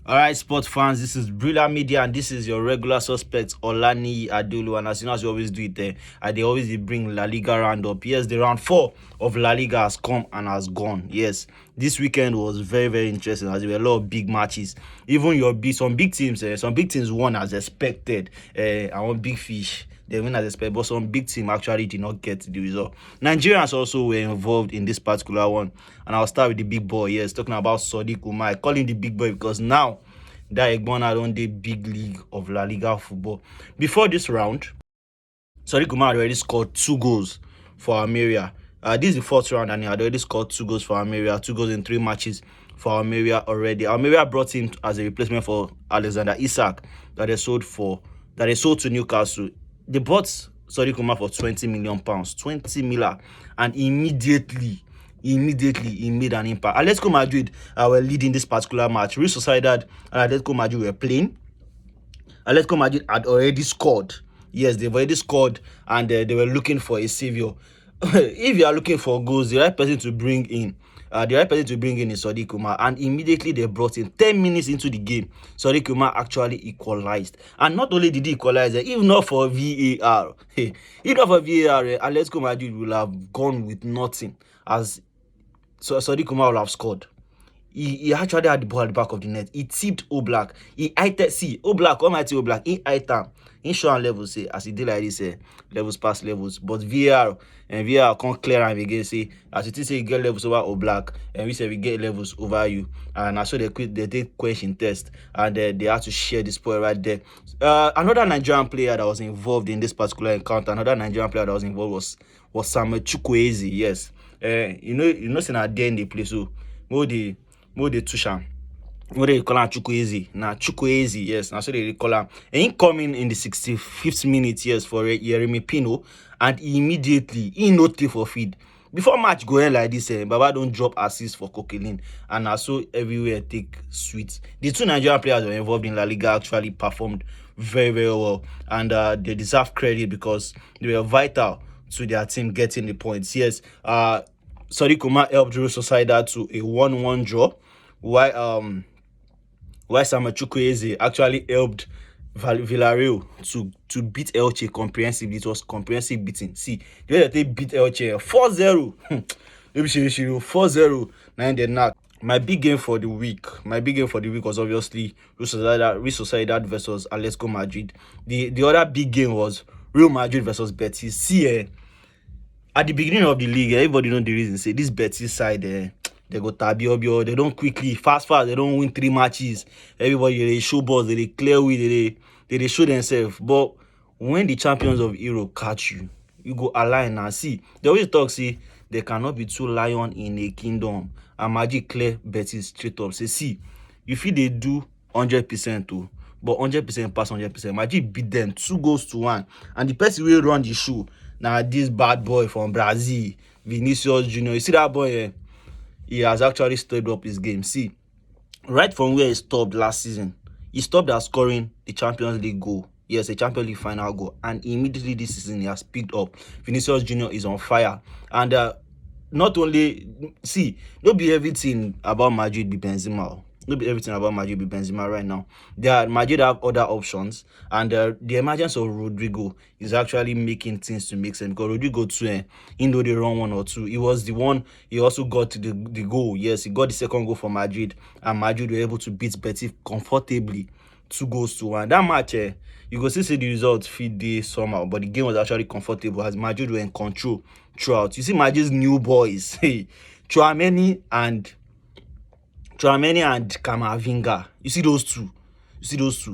All right, sports fans, this is Brilla Media, and this is your regular suspect, Olaniyi Adeoluwa. And as you know, as you always do it there, they always bring La Liga round up. Yes, the round 4 of La Liga has come and has gone. Yes, this weekend was very, very interesting as there were a lot of big matches. Even some big teams won as expected. And one big fish. They win as expected, but some big team actually did not get the result. Nigerians also were involved in this particular one, and I'll start with the big boy. Yes, talking about Sadiq Umar. I call him the big boy because now that Egbona don dey big league of La Liga football. Before this round, Sadiq Umar had already scored 2 goals for Almeria. This is the 4th round, and he had already scored 2 goals for Almeria, 2 goals in 3 matches for Almeria already. Almeria brought him as a replacement for Alexander Isak that they sold to Newcastle. They bought Sadiq Umar for £20 million, 20 million, and immediately he made an impact. Atletico Madrid were leading this particular match. Real Sociedad and Atletico Madrid were playing. Atletico Madrid had already scored. Yes, they've already scored, and they were looking for a savior. If you are looking for goals, the right person to bring in is Sadiq Umar, and immediately they brought him. 10 minutes into the game, Sadiq Umar actually equalized. And not only did he equalize, if not for VAR, Atletico Madrid will have gone with nothing, as Sadiq Umar will have scored. He actually had the ball at the back of the net. He tipped Oblak. He almighty Oblak. He hit him. He show levels, say, as he did like this, levels past levels. But VAR can't clear him again, say, as it is, say, you get levels over Oblak, and we say we get levels over you. And I saw they did question test, and they had to share this point right there. Another Nigerian player that was involved in this particular encounter, was Samuel Chukwueze. Yes. Saying at the end they play, so more they touch am. What they call him Chukwueze. Now Chukwueze, yes. Now so they call him. And he coming in the 65th minute, yes, for Yeremi Pino, and immediately he not take for feed. Before match going like this, Baba don't drop assist for Coquelin, and also everywhere take sweet. The 2 Nigerian players were involved in La Liga actually performed very, very well, and they deserve credit because they were vital to their team getting the points. Yes, Sadiq Umar helped Real Sociedad to a 1-1 draw, while Samuel Chukwueze actually helped Villarreal to beat Elche comprehensively. It was comprehensive beating. See, the way they beat Elche 4-0. Maybe 4-0. Now in the knack. My big game for the week was obviously Real Sociedad versus Atletico Madrid. The other big game was Real Madrid versus Betis. See, at the beginning of the league, everybody know the reason. Say this Betis side, they go tabio. They don't quickly, fast. They don't win 3 matches. Everybody they show balls, they clear with, they show themselves. But when the champions of Europe catch you, you go align and see. They always talk, see, there cannot be 2 lions in a kingdom. And Magic clear Betis straight up. Say, see, you feel they do 100% too. But 100% pass 100%. Magic beat them 2-1. And the person will run the show. Now this bad boy from Brazil, Vinicius Junior. You see that boy? He has actually stepped up his game. See, right from where he stopped last season, he stopped at scoring the Champions League goal. Yes, a Champions League final goal. And immediately this season, he has picked up. Vinicius Junior is on fire. And not only, see, don't be everything about Madrid be Benzema. Not be everything about Madrid be Benzema right now. Madrid have other options, and the emergence of Rodrigo is actually making things to make sense, because Rodrigo too, he know they run 1 or 2. He was the one. He also got the goal. Yes, he got the second goal for Madrid, and Madrid were able to beat Betis comfortably 2-1. That match, you go see the results feed day somehow, but the game was actually comfortable as Madrid were in control throughout. You see Madrid's new boys, Tchouaméni and Camavinga. You see those two.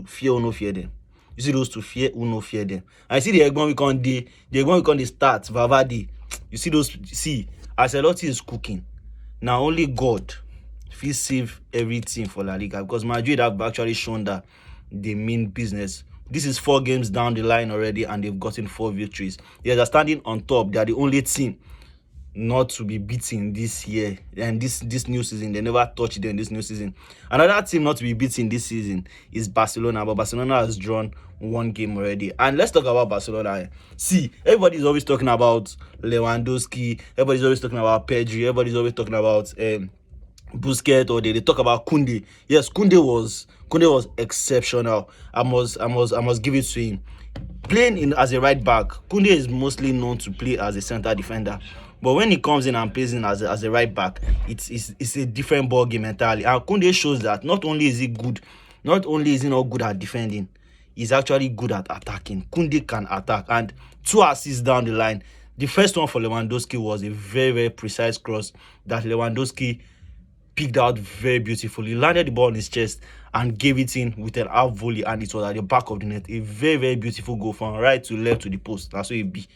Fear or no fear them. You see those two. Fear or no fear them. I see the Egbon we can start Valverde. You see those. See, Ancelotti is cooking. Now only God will save everything for La Liga, because Madrid have actually shown that they mean business. This is 4 games down the line already, and they've gotten 4 victories. They are standing on top. They are the only team not to be beaten this year and this new season. They never touched them this new season. Another team not to be beaten this season is Barcelona, but Barcelona has drawn 1 game already. And let's talk about Barcelona. See, everybody's always talking about Lewandowski, everybody's always talking about Pedri, everybody's always talking about Busquets, or they talk about Kunde. Yes, Kunde was exceptional. I must give it to him. Playing in as a right back, Kunde is mostly known to play as a center defender. But when he comes in and plays in as a right back, it's a different ball game entirely. And Kunde shows that not only is he good, not only is he not good at defending, he's actually good at attacking. Kunde can attack, and 2 assists down the line. The first one for Lewandowski was a very, very precise cross that Lewandowski picked out very beautifully. He landed the ball on his chest and gave it in with an half volley, and it was at the back of the net. A very, very beautiful goal from right to left to the post. That's what it be.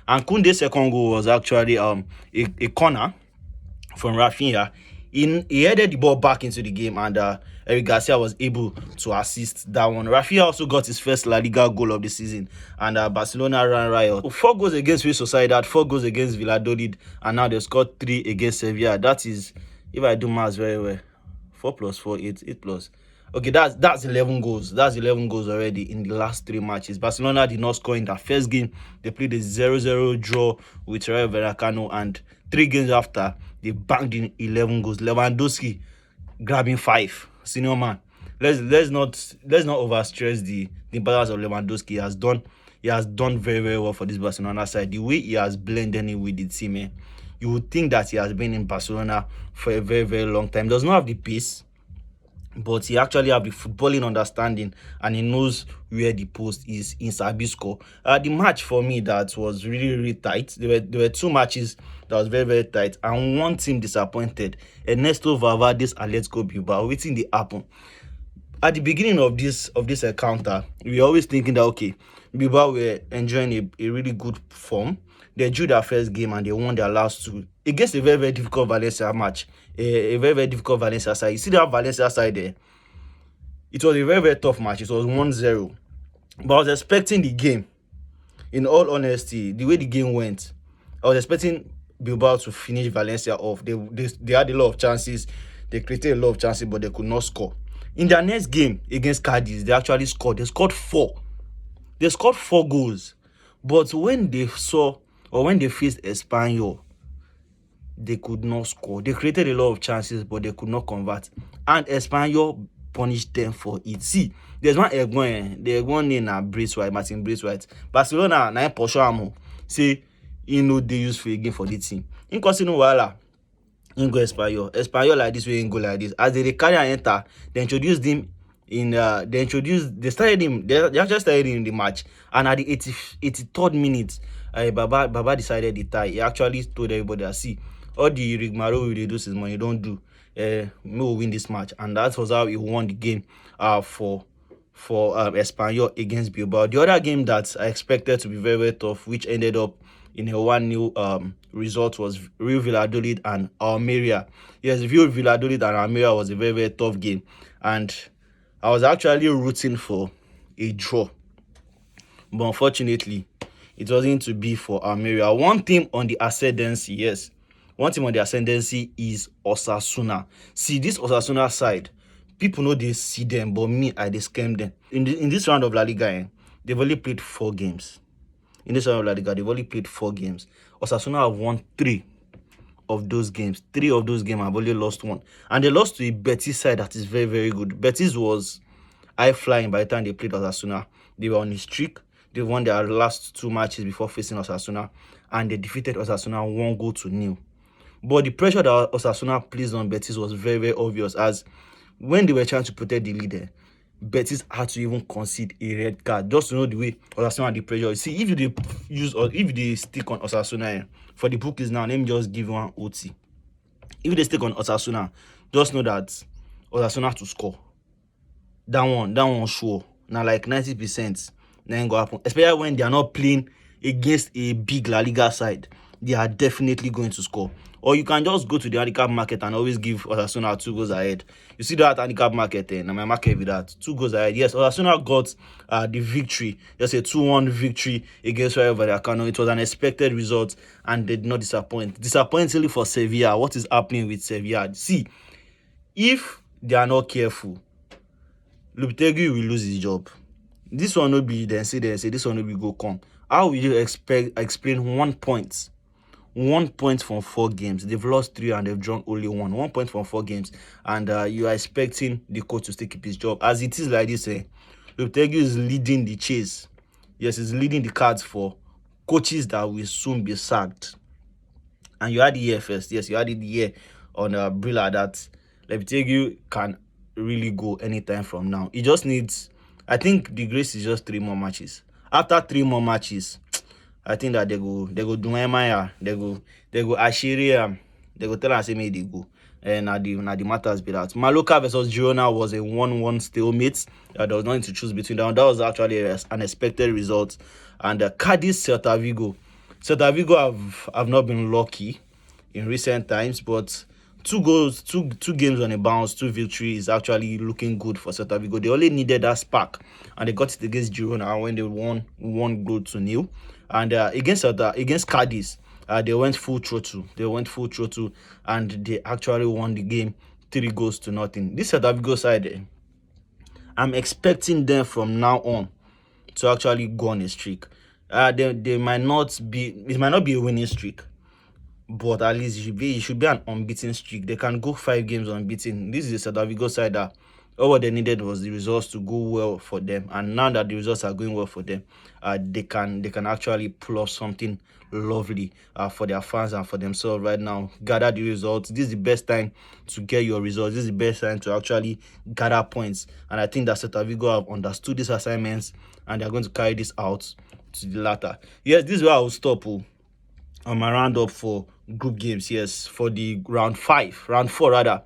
And Kunde's second goal was actually a corner from Rafinha. He headed the ball back into the game, and Eric Garcia was able to assist that one. Rafinha also got his first La Liga goal of the season, and Barcelona ran riot. 4 goals against Real Sociedad, 4 goals against Valladolid, and now they scored 3 against Sevilla. That is, if I do maths very well, 4 plus 4, 8, 8 plus. Okay, that's 11 goals. That's 11 goals already in the last 3 matches. Barcelona did not score in their first game. They played a 0-0 draw with Rayo Vallecano, and 3 games after, they banged in 11 goals. Lewandowski grabbing 5. Senior man. Let's not overstress the importance of Lewandowski. He has done very, very well for this Barcelona side. The way he has blended in with the team, you would think that he has been in Barcelona for a very, very long time. Does not have the pace, but he actually have the footballing understanding, and he knows where the post is in Sabisco. The match for me that was really, really tight. There were 2 matches that was very, very tight, and one team disappointed. Ernesto Valverde's Atletico Bilbao. Waiting the happen. At the beginning of this encounter, we were always thinking that okay, Bilbao were enjoying a really good form. They drew their first game and they won their last 2 against a very, very difficult Valencia match. A very, very difficult Valencia side. You see that Valencia side there? It was a very, very tough match. It was 1-0. But I was expecting the game, in all honesty, the way the game went, I was expecting Bilbao to finish Valencia off. They had a lot of chances. They created a lot of chances, but they could not score. In their next game against Cadiz, they actually scored. They scored 4. They scored 4 goals. But when they faced Espanyol, they could not score. They created a lot of chances, but they could not convert. And Espanyol punished them for it. See, there's one Egon, the Egon name na Martin Braithwaite. Barcelona na Porsche Amo say they use for again for the team. In continue wala, in go Espanyol like this way, in go like this. As they carry and enter, they introduced him in they actually started him in the match, and at the 83rd minute, Baba decided the tie. He actually told everybody that see, all the rigmarole we do since money don't do. We will win this match, and that was how he won the game for Espanyol against Bilbao. The other game that I expected to be very, very tough, which ended up in a 1-0 result, was Real Valladolid and Almeria. Yes, Real Valladolid and Almeria was a very, very tough game, and I was actually rooting for a draw, but unfortunately, it wasn't to be for Almeria. One team on the ascendancy, yes. One team on the ascendancy is Osasuna. See, this Osasuna side, people know they see them, but me, I they scam them. In this round of La Liga, they've only played 4 games. In this round of La Liga, they've only played 4 games. Osasuna have won 3 of those games. 3 of those games have only lost 1. And they lost to a Betis side that is very, very good. Betis was high-flying by the time they played Osasuna. They were on a streak. They won their last 2 matches before facing Osasuna, and they defeated Osasuna 1-0. But the pressure that Osasuna placed on Betis was very, very obvious, as when they were trying to protect the leader, Betis had to even concede a red card just to know the way Osasuna had the pressure. See, if they stick on Osasuna for the bookies now, let me just give one OT. If they stick on Osasuna, just know that Osasuna to score. That one sure. Now like 90%, then go happen. Especially when they are not playing against a big La Liga side, they are definitely going to score. Or you can just go to the handicap market and always give Osasuna 2 goals ahead. You see that handicap market, and my market with that 2 goals ahead. Yes, Osasuna got the victory, just a 2-1 victory against Rayo Vallecano. It was an expected result and did not disappoint. Disappointingly for Sevilla, what is happening with Sevilla? See, if they are not careful, Lopetegui will lose his job. This one will be then say this one will be go come. How will you explain 1 point 1 point from 4 games. They've lost 3 and they've drawn only 1. 1 point from 4 games. And you are expecting the coach to still keep his job. As it is like this, Lopetegui is leading the chase. Yes, he's leading the cards for coaches that will soon be sacked. And you had the year first. Yes, you had the year on Brilla that Lopetegui can really go anytime from now. He just needs, I think the grace is just 3 more matches. After 3 more matches, I think that they go do Maya, they go Ashiria, they go tell us say may they go. And the matters be that Mallorca versus Girona was a 1-1 stalemate. There was nothing to choose between them. That was actually an expected result. And Cadiz Celta Vigo. Celta Vigo have not been lucky in recent times, but 2 goals, two games on a bounce, 2 victories is actually looking good for Celta Vigo. They only needed that spark, and they got it against Girona when they won 1-0. And against Cadiz, they went full throttle. And they actually won the game 3-0. This Celta Vigo side, I'm expecting them from now on to actually go on a streak. They might not be. It might not be a winning streak, but at least it should be an unbeaten streak. They can go 5 games unbeaten. This is a Celta Vigo side that all what they needed was the results to go well for them. And now that the results are going well for them, they can actually pull off something lovely for their fans and for themselves right now. Gather the results. This is the best time to get your results. This is the best time to actually gather points. And I think that Celta Vigo have understood these assignments and they're going to carry this out to the latter. Yes, this is where I will stop on my roundup for group games. Yes, for the round 4 rather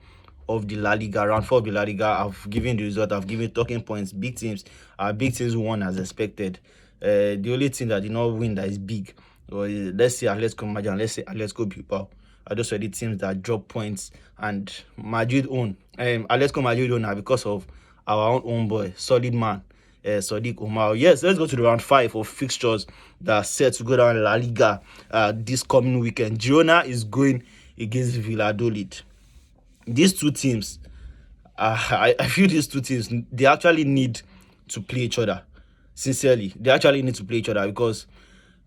of the La Liga. Round 4 of the La Liga, I've given the result, I've given talking points. Big teams won as expected. The only thing that did not win that is big, let's say Atletico Madrid and let's say Atletico Bilbao. Those were the teams that dropped points, and Madrid own. Atletico Madrid own because of our own boy, solid man, Sadiq Omar. Yes, let's go to the round 5 of fixtures that are set to go down in La Liga this coming weekend. Girona is going against Valladolid. These 2 teams, I feel these 2 teams, they actually need to play each other. Sincerely, they actually need to play each other because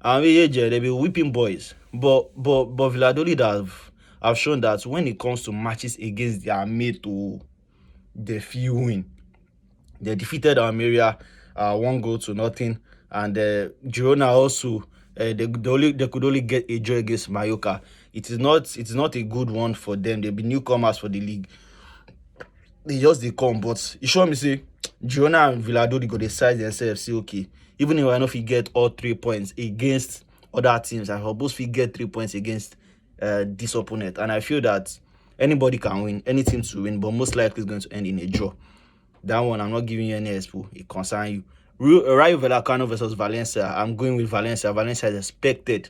they'll be whipping boys. But Valladolid have shown that when it comes to matches against their mate, they feel win. They defeated Almeria 1-0, and Girona also they could only get a draw against Mallorca. It's not a good one for them. They'll be newcomers for the league. They come, but you show me say Girona and Valladolid go decide themselves. Say okay, even if I know if you get all 3 points against other teams, I suppose if you get 3 points against this opponent, and I feel that anybody can win, any team to win, but most likely it's going to end in a draw. That one, I'm not giving you any expo. It concerns you. Rayo Vallecano versus Valencia. I'm going with Valencia. Valencia is expected.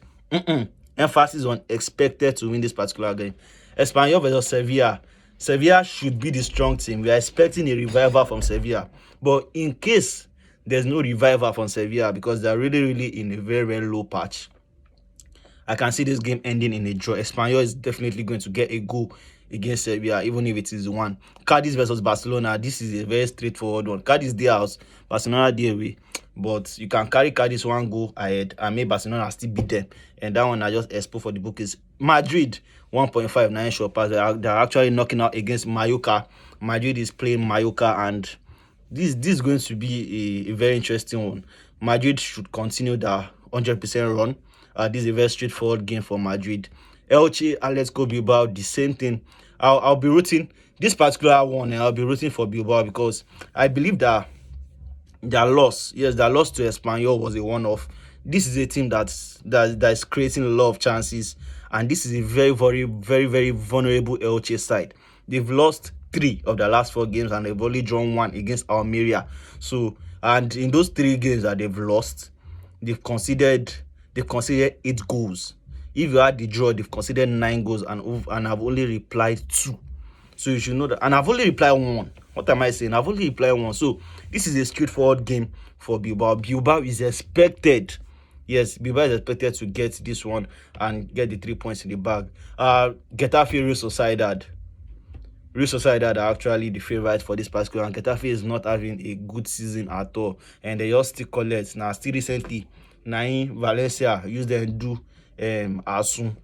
Emphasis on expected to win this particular game. Espanyol versus Sevilla. Sevilla should be the strong team. We are expecting a revival from Sevilla. But in case there's no revival from Sevilla because they're really in a very low patch, I can see this game ending in a draw. Espanyol is definitely going to get a goal against Sevilla, even if it is 1. Cadiz versus Barcelona. This is a very straightforward one. Cadiz their house, Barcelona their away. But you can carry Cadiz 1 goal ahead and make Barcelona still beat them. And that one I just expo for the book is Madrid 1.59 short pass. They're actually knocking out against Mallorca. Madrid is playing Mallorca, and this is going to be a very interesting one. Madrid should continue their 100% run. This is a very straightforward game for Madrid. Elche, Atletico Bilbao, the same thing. I'll be rooting this particular one, and I'll be rooting for Bilbao because I believe that their loss to Espanyol was a one-off. This is a team that is creating a lot of chances, and this is a very vulnerable Elche side. They've lost 3 of their last 4 games, and they've only drawn 1 against Almeria. So, and in those 3 games that they've lost, they've conceded 8 goals. If you had the draw, they've conceded 9 goals and I've only replied 2. So you should know that. And I've only replied 1. What am I saying? I've only replied 1. So this is a straightforward game for Bilbao. Bilbao is expected. Yes, Bilbao is expected to get this one and get the 3 points in the bag. Getafe, Real Sociedad. Real Sociedad are actually the favourites for this particular. And Getafe is not having a good season at all. And they just still collect. Now, still recently, Valencia used them do Asun.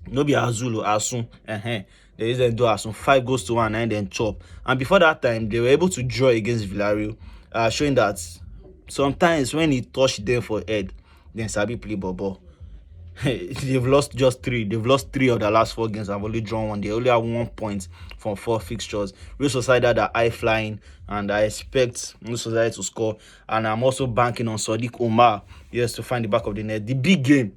No be Azul or Asun. They used to do Asun 5-1 and then chop. And before that time, they were able to draw against Villarreal, showing that sometimes when he touched them for head, then Sabi play ball. They've lost just three. They've lost 3 of the last 4 games and only drawn 1. They only have 1 point from 4 fixtures. Real Sociedad are high flying, and I expect Real Sociedad to score. And I'm also banking on Sadiq Omar, yes, to find the back of the net. The big game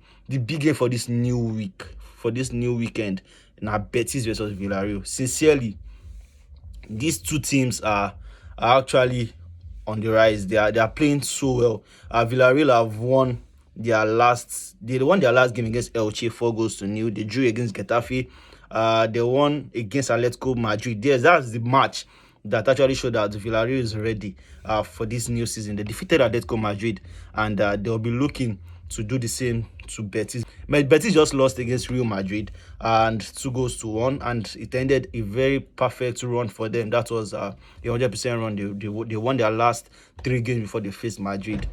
for this new week, for this new weekend, now Betis versus Villarreal. Sincerely, these two teams are actually on the rise. They are playing so well. Villarreal have won their last game against Elche 4-0. They drew against Getafe. They won against Atletico Madrid. Yes, that's the match that actually showed that Villarreal is ready for this new season. They defeated Atletico Madrid, and they'll be looking to do the same to Betis. Betis just lost against Real Madrid and 2-1, and it ended a very perfect run for them. That was a 100% run. They won their last 3 games before they faced Madrid.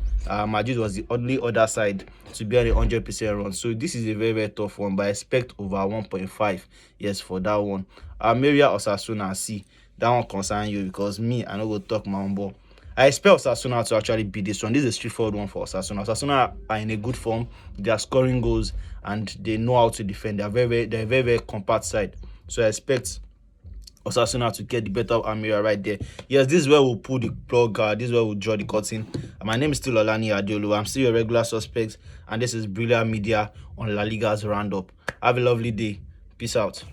Madrid was the only other side to be on a 100% run. So this is a very, very tough one, but I expect over 1.5, yes, for that one. Almeria or Osasuna, see, that one concern you, because me, I no go talk my own ball. I expect Osasuna to actually beat this one. This is a straightforward one for Osasuna. Osasuna are in a good form. They are scoring goals and they know how to defend. They're a very compact side. So I expect Osasuna to get the better of Almeria right there. Yes, this is where we'll pull the plug. This is where we'll draw the curtain. My name is still Olaniyi Adeoluwa. I'm still your regular suspect, and this is Brilliant Media on La Liga's Roundup. Have a lovely day. Peace out.